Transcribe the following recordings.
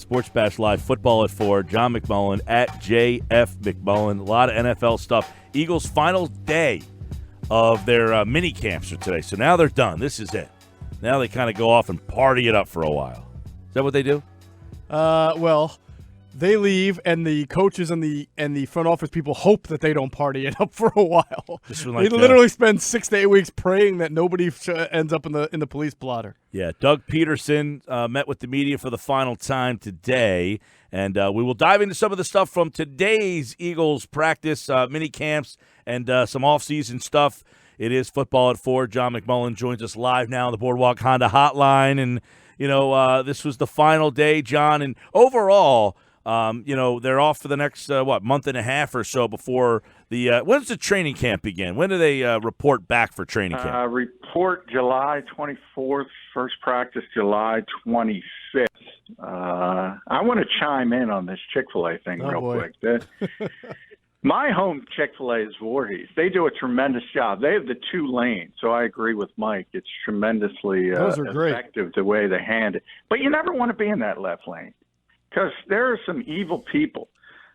Sports Bash Live, football at 4. John McMullen at JF McMullen. A lot of NFL stuff. Eagles' final day of their mini camps are today. So now they're done. This is it. Now they kind of go off and party it up for a while. Is that what they do? Well, they leave, and the coaches and the front office people hope that they don't party it up for a while. They literally spend 6 to 8 weeks praying that nobody ends up in the police blotter. Yeah, Doug Peterson met with the media for the final time today, and we will dive into some of the stuff from today's Eagles practice, mini camps, and some off-season stuff. It is football at 4. John McMullen joins us live now on the Boardwalk Honda Hotline, and this was the final day, John, and overall. They're off for the next, month and a half or so before the when does the training camp begin? When do they report back for training camp? Report July 24th, first practice July 25th. I want to chime in on this Chick-fil-A thing quick. My home Chick-fil-A is Voorhees. They do a tremendous job. They have the 2 lanes, so I agree with Mike. It's tremendously effective the way they hand it. But you never want to be in that left lane. Because there are some evil people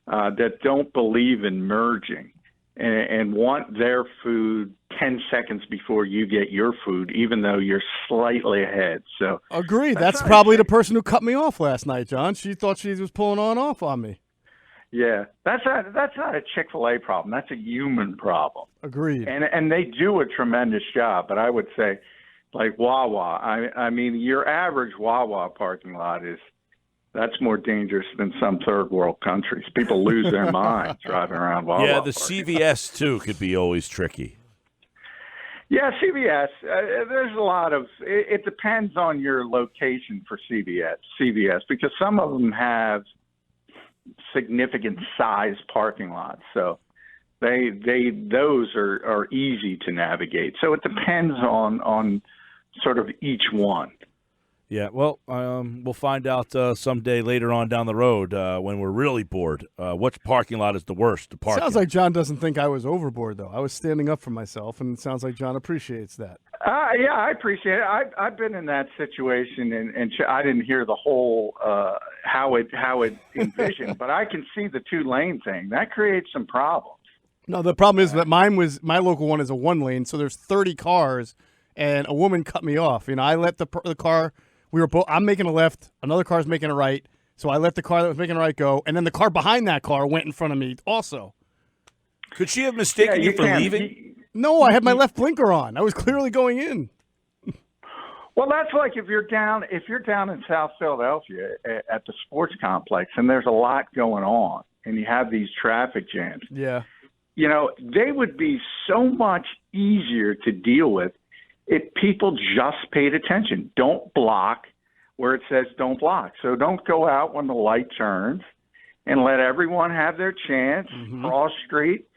that don't believe in merging and want their food 10 seconds before you get your food, even though you're slightly ahead. So agreed. That's probably the person who cut me off last night, John. She thought she was pulling off on me. Yeah, that's not a Chick-fil-A problem. That's a human problem. Agreed. And they do a tremendous job. But I would say, like Wawa, I mean, your average Wawa parking lot that's more dangerous than some third world countries. People lose their minds driving around Wawa. Yeah, the CVS, too, could be always tricky. Yeah, CVS. There's a lot of – it depends on your location for CVS, because some of them have significant size parking lots. So those are easy to navigate. So it depends on sort of each one. Yeah, well, we'll find out someday later on down the road when we're really bored. Which parking lot is the worst to park Sounds in? like John doesn't think I was overboard, though. I was standing up for myself, and it sounds like John appreciates that. Yeah, I appreciate it. I've been in that situation, and I didn't hear the whole how it envisioned, but I can see the 2-lane thing. That creates some problems. No, the problem is that my local one is a 1-lane, so there's 30 cars, and a woman cut me off. I let the car. I'm making a left, another car's making a right, so I let the car that was making a right go, and then the car behind that car went in front of me also. Could she have mistaken you for leaving? No, I had my left blinker on. I was clearly going in. Well, that's like if you're down in South Philadelphia at the sports complex, and there's a lot going on, and you have these traffic jams. Yeah. They would be so much easier to deal with if people just paid attention. Don't block where it says don't block. So don't go out when the light turns, and let everyone have their chance, cross street,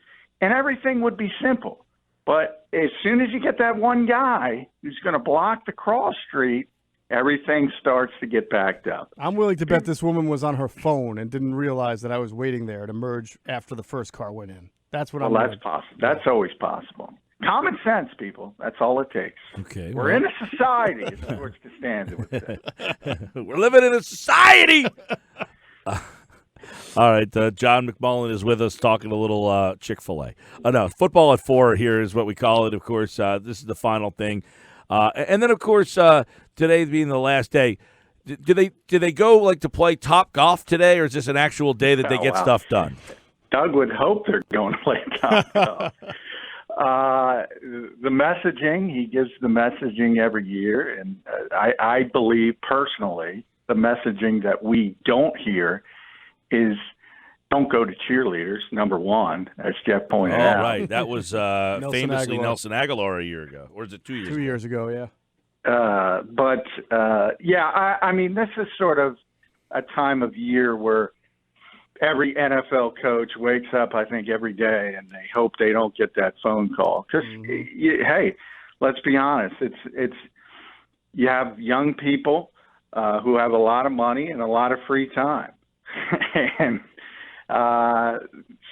and everything would be simple. But as soon as you get that one guy who's going to block the cross street, everything starts to get backed up. I'm willing to bet this woman was on her phone and didn't realize that I was waiting there to merge after the first car went in. That's what I'm that's possible. That's always possible. Common sense, people. That's all it takes. Okay, We're in a society, as George Costanza would say. We're living in a society. All right, John McMullen is with us talking a little Chick-fil-A. No, football at 4 here is what we call it, of course. This is the final thing. And then, of course, today being the last day, do they go to play Top Golf today, or is this an actual day that they get stuff done? Doug would hope they're going to play Top Golf. The messaging, he gives the messaging every year, and I believe personally the messaging that we don't hear is don't go to cheerleaders, number one, as Jeff pointed out. Right. That was famously Nelson Aguilar a year ago. Or is it 2 years ago? 2 years ago, yeah. I mean, this is sort of a time of year where every NFL coach wakes up, I think, every day, and they hope they don't get that phone call. Because, hey, let's be honest, it's you have young people who have a lot of money and a lot of free time. And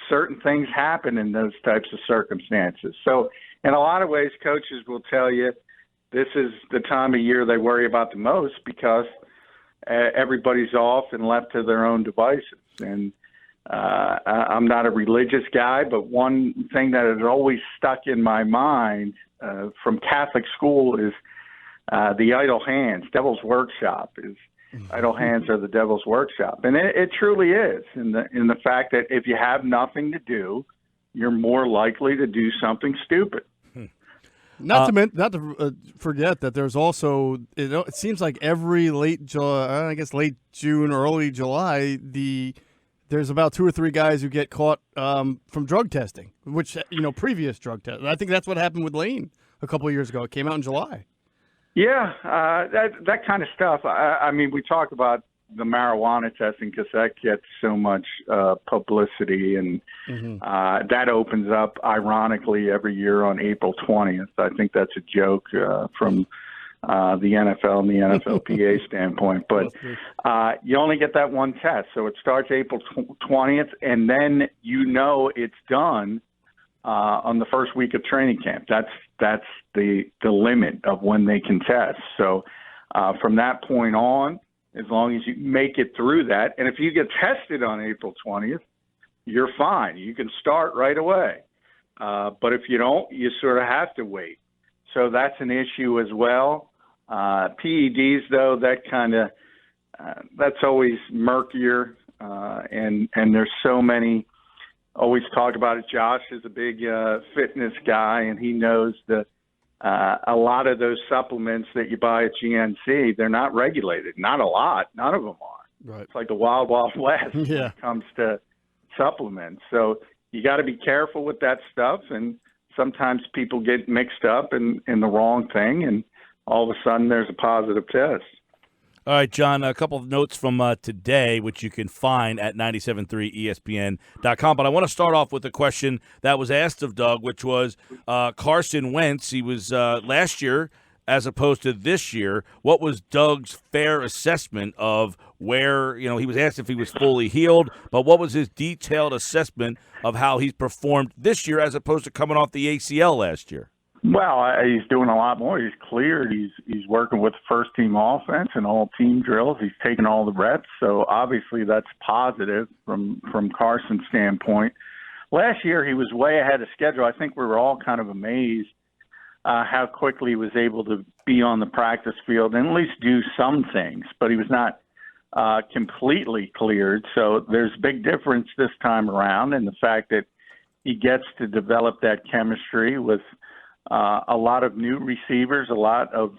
certain things happen in those types of circumstances. So in a lot of ways, coaches will tell you this is the time of year they worry about the most because everybody's off and left to their own devices. And I'm not a religious guy, but one thing that has always stuck in my mind from Catholic school is the idle hands. Devil's workshop is idle hands are the devil's workshop, and it truly is. In the fact that if you have nothing to do, you're more likely to do something stupid. Not to forget that there's also, it seems like every late June, early July, there's about 2 or 3 guys who get caught from drug testing, which, previous drug tests. I think that's what happened with Lane a couple of years ago. It came out in July. Yeah, that kind of stuff. I mean, we talk about the marijuana testing because that gets so much publicity, and that opens up, ironically, every year on April 20th. I think that's a joke from the NFL and the NFLPA standpoint. But you only get that one test. So it starts April 20th, and then it's done on the first week of training camp. That's the limit of when they can test. So from that point on, as long as you make it through that, and if you get tested on April 20th, you're fine. You can start right away. But if you don't, you sort of have to wait. So that's an issue as well. PEDs, though, that's always murkier, and there's so many. Always talk about it. Josh is a big fitness guy, and he knows that a lot of those supplements that you buy at GNC, they're not regulated. Not a lot. None of them are. Right. It's like the wild, wild west when it comes to supplements. So you got to be careful with that stuff, and sometimes people get mixed up in the wrong thing, and all of a sudden there's a positive test. All right, John, a couple of notes from today, which you can find at 973ESPN.com. But I want to start off with a question that was asked of Doug, which was Carson Wentz. He was last year as opposed to this year. What was Doug's fair assessment of where, he was asked if he was fully healed, but what was his detailed assessment of how he's performed this year as opposed to coming off the ACL last year? Well, he's doing a lot more. He's cleared. He's working with first-team offense and all team drills. He's taking all the reps. So obviously that's positive from Carson's standpoint. Last year he was way ahead of schedule. I think we were all kind of amazed how quickly he was able to be on the practice field and at least do some things. But he was not completely cleared. So there's a big difference this time around in the fact that he gets to develop that chemistry with a lot of new receivers, a lot of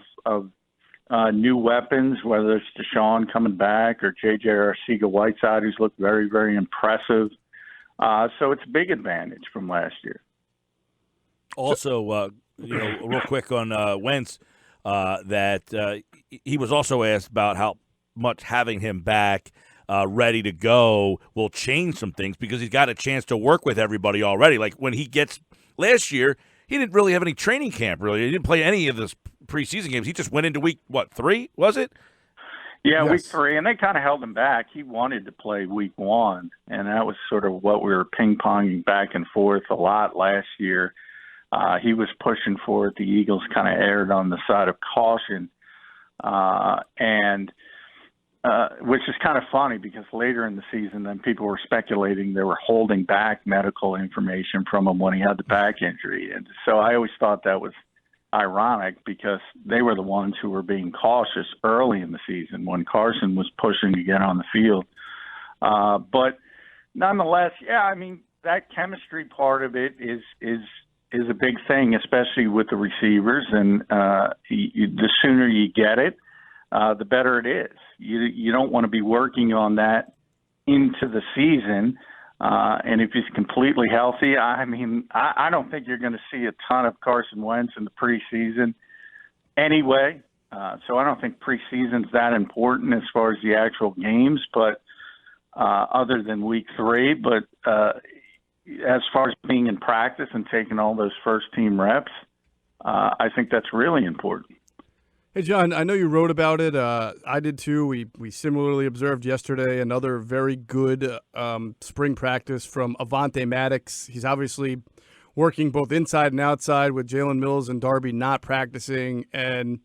new weapons, whether it's Deshaun coming back or J.J. Arcega-Whiteside, who's looked very, very impressive. So it's a big advantage from last year. Also, real quick on Wentz, that he was also asked about how much having him back ready to go will change some things because he's got a chance to work with everybody already. Like when he gets last year, he didn't really have any training camp, really. He didn't play any of the preseason games. He just went into week, 3, was it? Yeah, yes. Week 3, and they kind of held him back. He wanted to play week 1, and that was sort of what we were ping-ponging back and forth a lot last year. He was pushing for it. The Eagles kind of erred on the side of caution, which is kind of funny because later in the season, then people were speculating they were holding back medical information from him when he had the back injury. And so I always thought that was ironic because they were the ones who were being cautious early in the season when Carson was pushing to get on the field. But nonetheless, that chemistry part of it is a big thing, especially with the receivers. And the sooner you get it, the better it is. You don't want to be working on that into the season. And if he's completely healthy, I don't think you're going to see a ton of Carson Wentz in the preseason anyway. So I don't think preseason's that important as far as the actual games, but other than week 3. But as far as being in practice and taking all those first-team reps, I think that's really important. Hey, John, I know you wrote about it. I did too. We similarly observed yesterday another very good spring practice from Avonte Maddox. He's obviously working both inside and outside with Jalen Mills and Darby not practicing. And,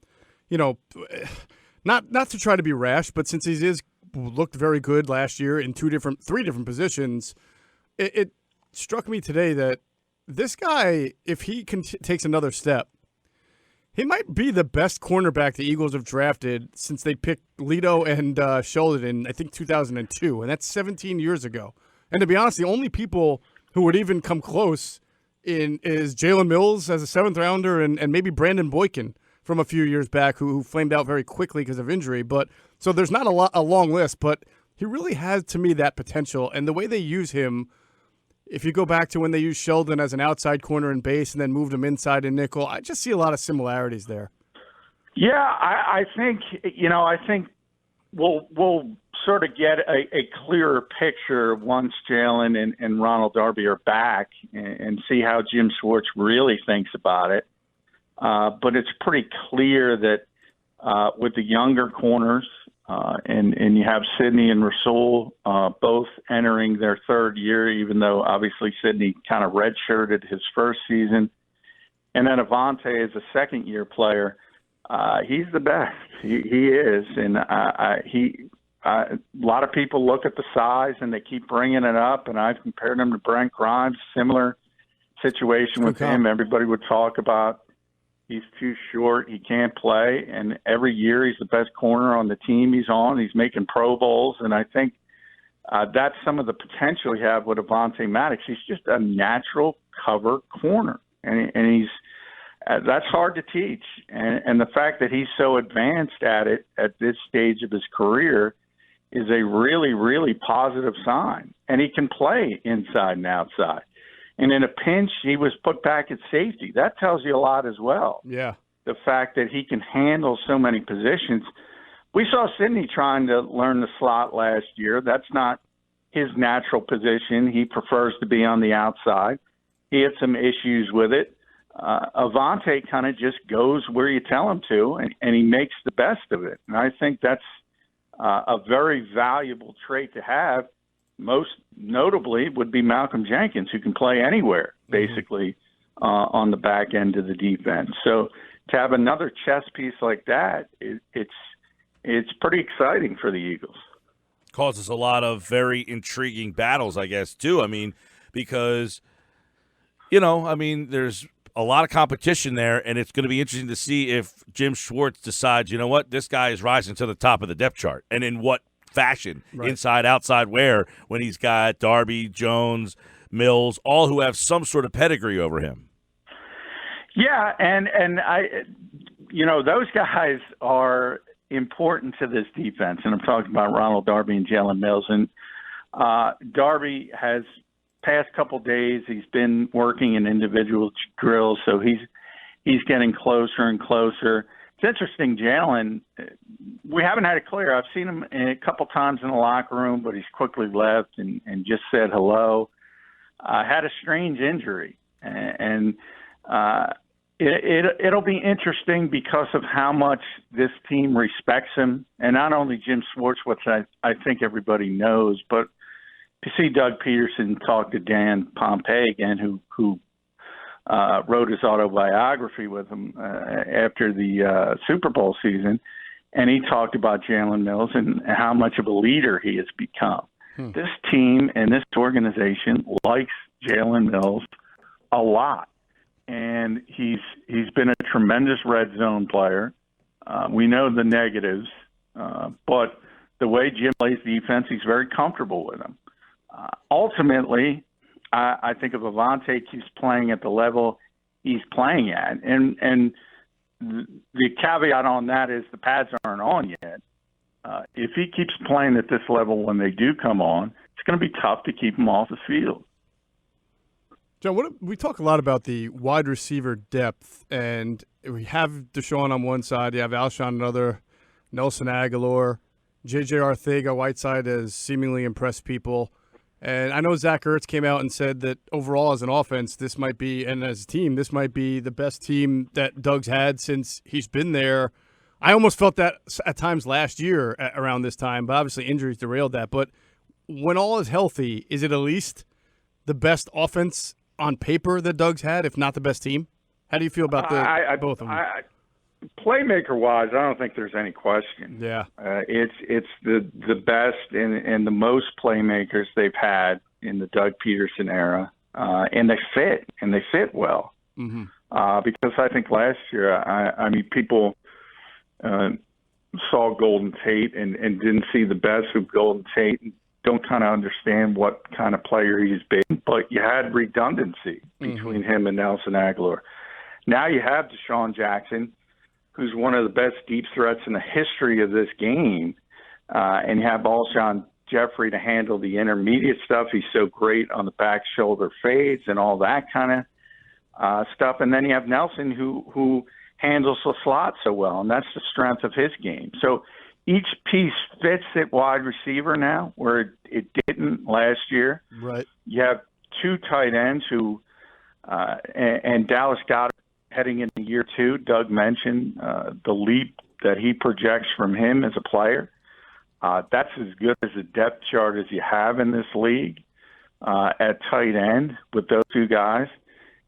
not to try to be rash, but since he looked very good last year in three different positions, it struck me today that this guy, if he takes another step, he might be the best cornerback the Eagles have drafted since they picked Lito and Sheldon in, I think, 2002, and that's 17 years ago. And to be honest, the only people who would even come close is Jalen Mills as a 7th rounder and maybe Brandon Boykin from a few years back who flamed out very quickly because of injury. But so there's not a long list, but he really has, to me, that potential. And the way they use him, if you go back to when they used Sheldon as an outside corner and base and then moved him inside in nickel, I just see a lot of similarities there. Yeah, I think we'll sort of get a clearer picture once Jalen and Ronald Darby are back and see how Jim Schwartz really thinks about it. But it's pretty clear that with the younger corners, and you have Sidney and Rasul both entering their third year, even though obviously Sidney kind of redshirted his first season. And then Avonte is a second-year player. He's the best. He is. And a lot of people look at the size and they keep bringing it up, and I've compared him to Brent Grimes, similar situation with him. Everybody would talk about he's too short, he can't play, and every year he's the best corner on the team he's on. He's making Pro Bowls, and I think that's some of the potential you have with Avonte Maddox. He's just a natural cover corner, and he's that's hard to teach. And the fact that he's so advanced at it at this stage of his career is a really, really positive sign. And he can play inside and outside. And in a pinch, he was put back at safety. That tells you a lot as well. Yeah. The fact that he can handle so many positions. We saw Sidney trying to learn the slot last year. That's not his natural position. He prefers to be on the outside. He had some issues with it. Avonte kind of just goes where you tell him to, and he makes the best of it. And I think that's a very valuable trait to have. Most notably would be Malcolm Jenkins, who can play anywhere, basically, on the back end of the defense. So to have another chess piece like that, it's pretty exciting for the Eagles. Causes a lot of very intriguing battles, I guess, too. I mean, because, there's a lot of competition there, and it's going to be interesting to see if Jim Schwartz decides, this guy is rising to the top of the depth chart, and in what fashion, inside, outside, where, when he's got Darby, Jones, Mills, all who have some sort of pedigree over him. Yeah, and those guys are important to this defense, and I'm talking about Ronald Darby and Jalen Mills. And Darby has past couple days he's been working in individual drills, so he's getting closer and closer. It's interesting, Jalen, we haven't had it clear. I've seen him a couple times in the locker room, but he's quickly left and just said hello. Had a strange injury, and it'll be interesting because of how much this team respects him, and not only Jim Schwartz, which I think everybody knows, but you see Doug Peterson talk to Dan Pompei again, who wrote his autobiography with him after the Super Bowl season, and he talked about Jalen Mills and how much of a leader he has become. This team and this organization likes Jalen Mills a lot, and he's been a tremendous red zone player. We know the negatives, but the way Jim plays defense, he's very comfortable with him. Ultimately, I think if Avonte keeps playing at the level he's playing at, and the caveat on that is the pads aren't on yet. If he keeps playing at this level when they do come on, it's going to be tough to keep him off the field. John, we talk a lot about the wide receiver depth, and we have Deshaun on one side, you have Alshon on another, Nelson Aguilar, J.J. Arcega-Whiteside has seemingly impressed people. And I know Zach Ertz came out and said that overall as an offense, this might be, and as a team, this might be the best team that Doug's had since he's been there. I almost felt that at times last year around this time, but obviously injuries derailed that. But when all is healthy, is it at least the best offense on paper that Doug's had, if not the best team? How do you feel about both of them? playmaker-wise, I don't think there's any question. Yeah. It's the best and the most playmakers they've had in the Doug Peterson era, and they fit well. Mm-hmm. Because I think last year, I mean, people saw Golden Tate and didn't see the best of Golden Tate and don't kind of understand what kind of player he's been. But you had redundancy between him and Nelson Aguilar. Now you have Deshaun Jackson, who's one of the best deep threats in the history of this game, and you have Alshon Jeffrey to handle the intermediate stuff. He's so great on the back shoulder fades and all that kind of stuff. And then you have Nelson, who handles the slot so well, and that's the strength of his game. So each piece fits at wide receiver now, where it didn't last year. Right. You have two tight ends who, and Dallas Goedert heading into year 2. Doug mentioned the leap that he projects from him as a player. That's as good as a depth chart as you have in this league at tight end with those two guys.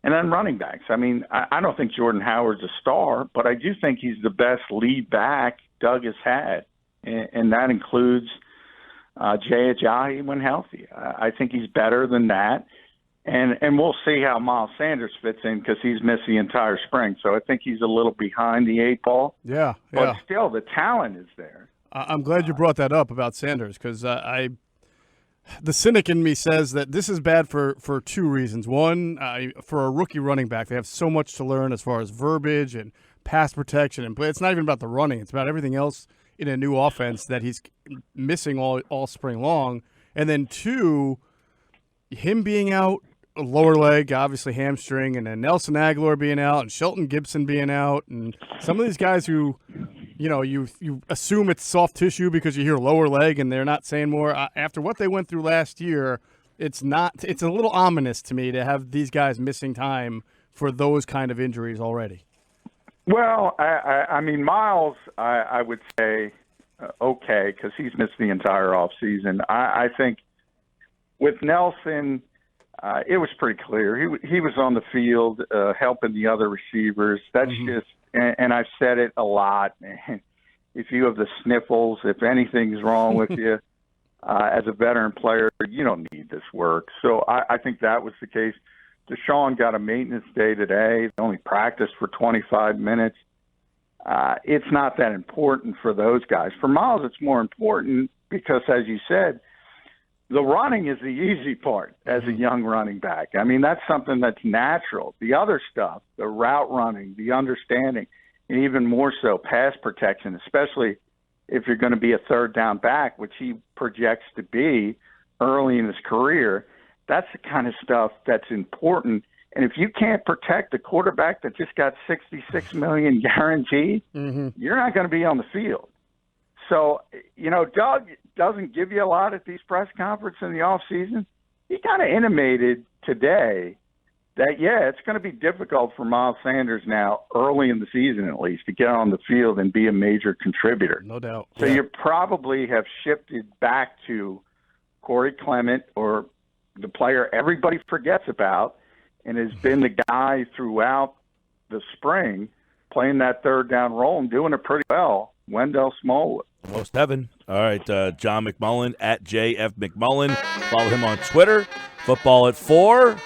And then running backs. I mean, I don't think Jordan Howard's a star, but I do think he's the best lead back Doug has had. And that includes Jay Ajayi when healthy. I think he's better than that. And we'll see how Miles Sanders fits in because he's missed the entire spring. So I think he's a little behind the 8 ball. Yeah. But still, the talent is there. I'm glad you brought that up about Sanders because the cynic in me says that this is bad for 2 reasons. One, for a rookie running back, they have so much to learn as far as verbiage and pass protection. And it's not even about the running. It's about everything else in a new offense that he's missing all spring long. And then 2, him being out, a lower leg, obviously hamstring, and then Nelson Aguilar being out and Shelton Gibson being out. And some of these guys who – you assume it's soft tissue because you hear lower leg and they're not saying more. After what they went through last year, it's a little ominous to me to have these guys missing time for those kind of injuries already. Well, I mean, Miles, I would say okay because he's missed the entire offseason. I think with Nelson, it was pretty clear. He was on the field helping the other receivers. That's just – and I've said it a lot. If you have the sniffles, if anything's wrong with you as a veteran player, you don't need this work. So I think that was the case. Deshaun got a maintenance day today. They only practiced for 25 minutes. It's not that important for those guys. For Miles, it's more important because, as you said, the running is the easy part as a young running back. I mean, that's something that's natural. The other stuff, the route running, the understanding, and even more so pass protection, especially if you're going to be a third down back, which he projects to be early in his career, that's the kind of stuff that's important. And if you can't protect the quarterback that just got $66 million guaranteed, you're not going to be on the field. So, Doug doesn't give you a lot at these press conferences in the offseason. He kind of intimated today that, it's going to be difficult for Miles Sanders now, early in the season at least, to get on the field and be a major contributor. No doubt. So you probably have shifted back to Corey Clement, or the player everybody forgets about and has been the guy throughout the spring playing that third down role and doing it pretty well, Wendell Smallwood. Most heaven. All right, John McMullen at JF McMullen. Follow him on Twitter. Football at 4.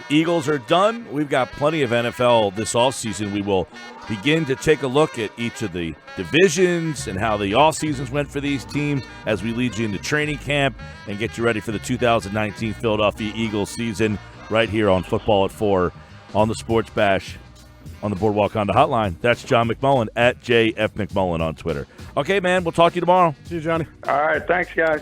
Eagles are done. We've got plenty of NFL this offseason. We will begin to take a look at each of the divisions and how the offseasons went for these teams as we lead you into training camp and get you ready for the 2019 Philadelphia Eagles season right here on Football at 4 on the Sports Bash on the Boardwalk Honda Hotline. That's John McMullen at JF McMullen on Twitter. Okay, man, we'll talk to you tomorrow. See you, Johnny. All right, thanks, guys.